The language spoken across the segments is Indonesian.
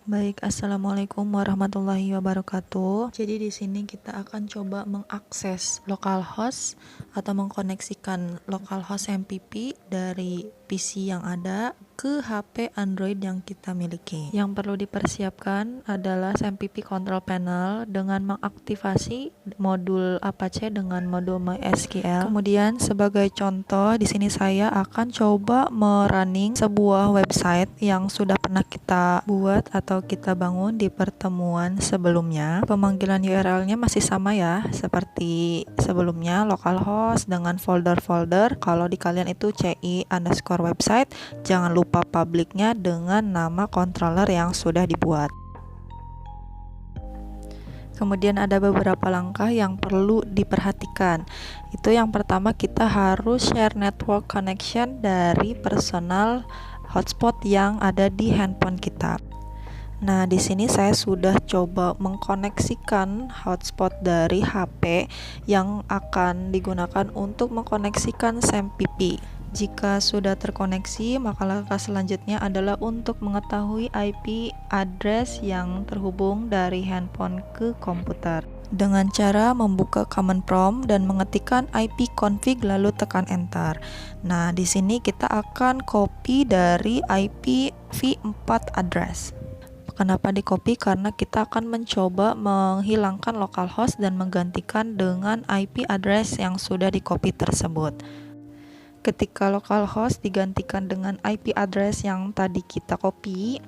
Baik, assalamualaikum warahmatullahi wabarakatuh. Jadi di sini kita akan coba mengakses localhost atau mengkoneksikan localhost MPP dari PC yang ada ke HP Android yang kita miliki. Yang perlu dipersiapkan adalah MPP Control Panel dengan mengaktifasi modul Apache dengan modul MySQL. Kemudian sebagai contoh di sini saya akan coba merunning sebuah website yang sudah pernah kita buat atau kita bangun di pertemuan sebelumnya. Pemanggilan URL-nya masih sama ya, seperti sebelumnya, localhost dengan folder-folder. Kalau di kalian itu ci_website, jangan lupa publiknya dengan nama controller yang sudah dibuat. Kemudian ada beberapa langkah yang perlu diperhatikan. Itu yang pertama, kita harus share network connection dari personal hotspot yang ada di handphone kita. Nah, di sini saya sudah coba mengkoneksikan hotspot dari HP yang akan digunakan untuk mengkoneksikan SAMPP. Jika sudah terkoneksi, maka langkah selanjutnya adalah untuk mengetahui IP address yang terhubung dari handphone ke komputer dengan cara membuka command prompt dan mengetikkan ipconfig lalu tekan enter. Nah, di sini kita akan copy dari IPv4 address. Kenapa di copy? Karena kita akan mencoba menghilangkan localhost dan menggantikan dengan IP address yang sudah di copy tersebut. Ketika localhost digantikan dengan IP address yang tadi kita copy,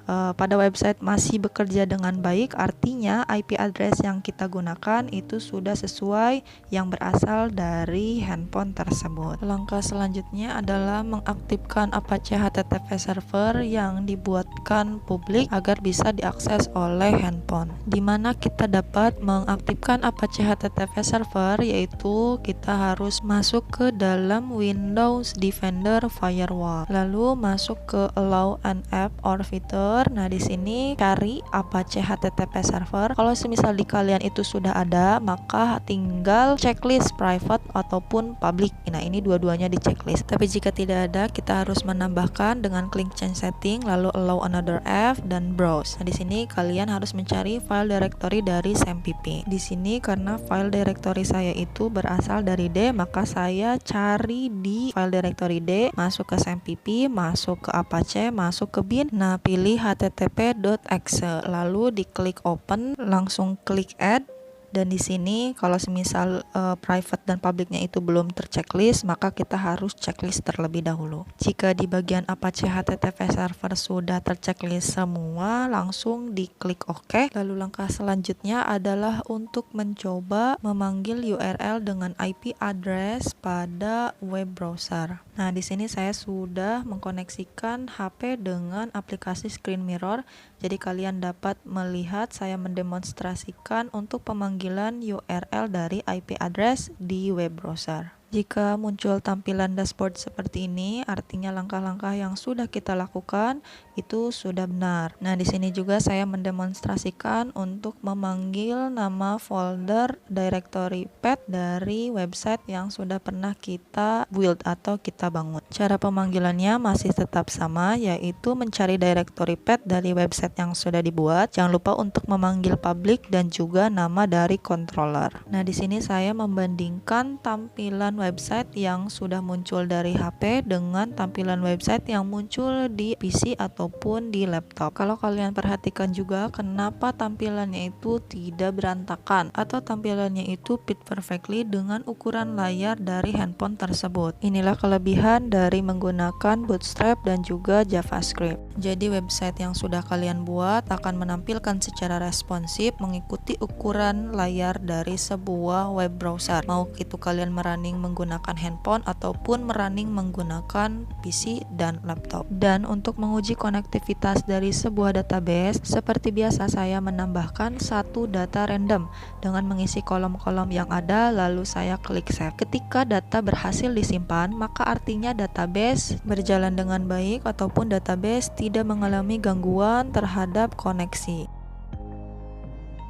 pada website masih bekerja dengan baik, artinya IP address yang kita gunakan itu sudah sesuai yang berasal dari handphone tersebut. Langkah selanjutnya adalah mengaktifkan Apache HTTP server yang dibuatkan publik agar bisa diakses oleh handphone. Di mana kita dapat mengaktifkan Apache HTTP server, yaitu kita harus masuk ke dalam Windows Defender Firewall, lalu masuk ke Allow an App or Feature. Nah, di sini cari Apache HTTP server. Kalau semisal di kalian itu sudah ada, maka tinggal checklist private ataupun public. Nah, ini dua-duanya di checklist. Tapi jika tidak ada, kita harus menambahkan dengan klik change setting, lalu allow another app dan browse. Nah, di sini kalian harus mencari file directory dari SAMPP. Di sini karena file directory saya itu berasal dari D, maka saya cari di file directory D, masuk ke SAMPP, masuk ke Apache, masuk ke bin. Nah, pilih http.exe, lalu diklik open, langsung klik add. Dan di sini kalau semisal private dan publicnya itu belum terchecklist, maka kita harus checklist terlebih dahulu. Jika di bagian Apache HTTP server sudah terchecklist semua, langsung diklik OK. Lalu langkah selanjutnya adalah untuk mencoba memanggil URL dengan IP address pada web browser. Nah, di sini saya sudah mengkoneksikan HP dengan aplikasi Screen Mirror. Jadi kalian dapat melihat saya mendemonstrasikan untuk pemanggilan URL dari IP address di web browser. Jika muncul tampilan dashboard seperti ini, artinya langkah-langkah yang sudah kita lakukan itu sudah benar. Nah, di sini juga saya mendemonstrasikan untuk memanggil nama folder directory path dari website yang sudah pernah kita build atau kita bangun. Cara pemanggilannya masih tetap sama, yaitu mencari directory path dari website yang sudah dibuat. Jangan lupa untuk memanggil public dan juga nama dari controller. Nah, di sini saya membandingkan tampilan website yang sudah muncul dari HP dengan tampilan website yang muncul di PC ataupun di laptop. Kalau kalian perhatikan juga, kenapa tampilannya itu tidak berantakan atau tampilannya itu fit perfectly dengan ukuran layar dari handphone tersebut. Inilah kelebihan dari menggunakan Bootstrap dan juga JavaScript. Jadi website yang sudah kalian buat akan menampilkan secara responsif mengikuti ukuran layar dari sebuah web browser. Mau itu kalian merunning menggunakan handphone ataupun merunning menggunakan PC dan laptop. Dan untuk menguji konektivitas dari sebuah database, seperti biasa saya menambahkan satu data random dengan mengisi kolom-kolom yang ada, lalu saya klik save. Ketika data berhasil disimpan, maka artinya database berjalan dengan baik ataupun database tidak mengalami gangguan terhadap koneksi.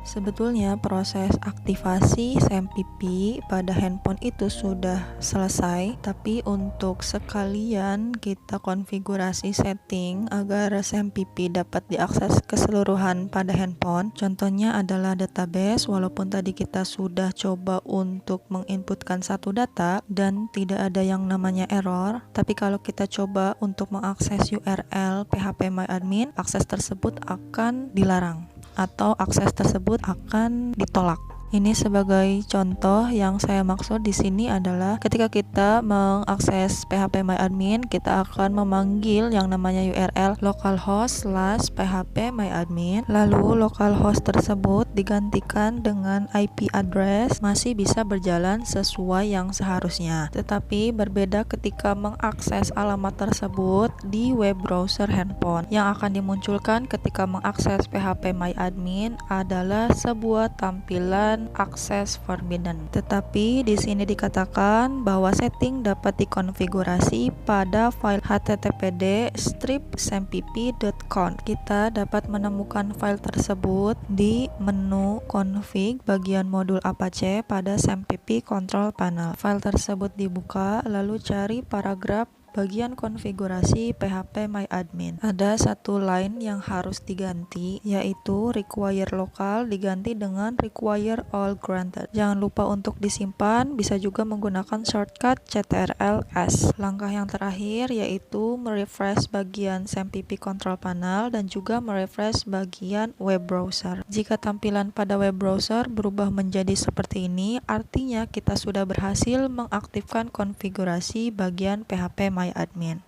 Sebetulnya proses aktivasi SMPP pada handphone itu sudah selesai, tapi untuk sekalian kita konfigurasi setting agar SMPP dapat diakses keseluruhan pada handphone. Contohnya adalah database, walaupun tadi kita sudah coba untuk menginputkan satu data dan tidak ada yang namanya error, tapi kalau kita coba untuk mengakses URL phpMyAdmin, akses tersebut akan dilarang atau akses tersebut akan ditolak. Ini sebagai contoh yang saya maksud di sini adalah ketika kita mengakses phpMyAdmin, kita akan memanggil yang namanya URL localhost/phpMyAdmin. Lalu localhost tersebut digantikan dengan IP address, masih bisa berjalan sesuai yang seharusnya. Tetapi berbeda ketika mengakses alamat tersebut di web browser handphone. Yang akan dimunculkan ketika mengakses phpMyAdmin adalah sebuah tampilan access forbidden. Tetapi di sini dikatakan bahwa setting dapat dikonfigurasi pada file httpd://smpp.conf. Kita dapat menemukan file tersebut di menu config bagian modul Apache pada SMPP control panel. File tersebut dibuka, lalu cari paragraf bagian konfigurasi phpMyAdmin. Ada satu line yang harus diganti, yaitu require local diganti dengan require all granted. Jangan lupa untuk disimpan, bisa juga menggunakan shortcut CTRL-S. Langkah yang terakhir yaitu merefresh bagian SMPP control panel dan juga merefresh bagian web browser. Jika tampilan pada web browser berubah menjadi seperti ini, artinya kita sudah berhasil mengaktifkan konfigurasi bagian phpMyAdmin.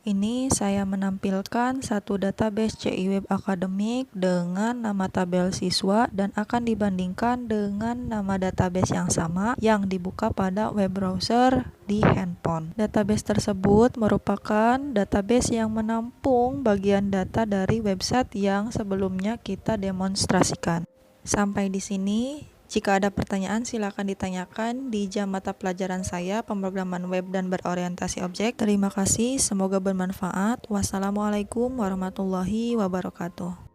Ini saya menampilkan satu database CI Web Academic dengan nama tabel siswa dan akan dibandingkan dengan nama database yang sama yang dibuka pada web browser di handphone. Database tersebut merupakan database yang menampung bagian data dari website yang sebelumnya kita demonstrasikan. Sampai di sini. Jika ada pertanyaan, silakan ditanyakan di jam mata pelajaran saya, pemrograman web dan berorientasi objek. Terima kasih, semoga bermanfaat. Wassalamualaikum warahmatullahi wabarakatuh.